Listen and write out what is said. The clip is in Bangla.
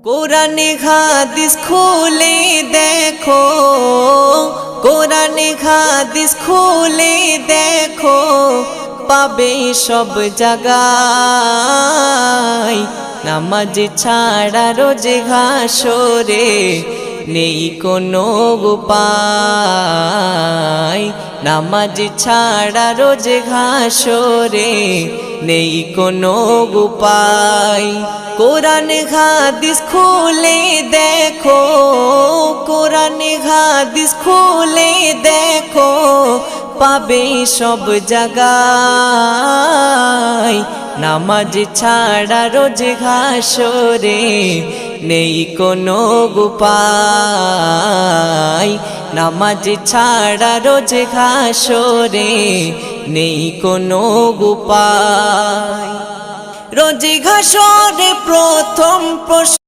কোরআনে হাদিস খুলে দেখো, কোরআনে হাদিস খুলে দেখো, পাবে সব জায়গায়। নামাজ ছাড়া রোজে হাসরে নেই কোনো উপায়। নামাজ ছাড়া রোজে হাসরে নেই কোনো উপায়। কোরআন হাদিস খুলে দেখো, কোরআন হাদিস খুলে দেখো, পাবে সব জায়গায়। নামাজ ছাড়া রোজ হাসরে নেই কোনো উপায়। নামাজ ছাড়া রোজ হাসরে নেই কোনো উপায়। রোজ হাসরে প্রথম প্রশ্ন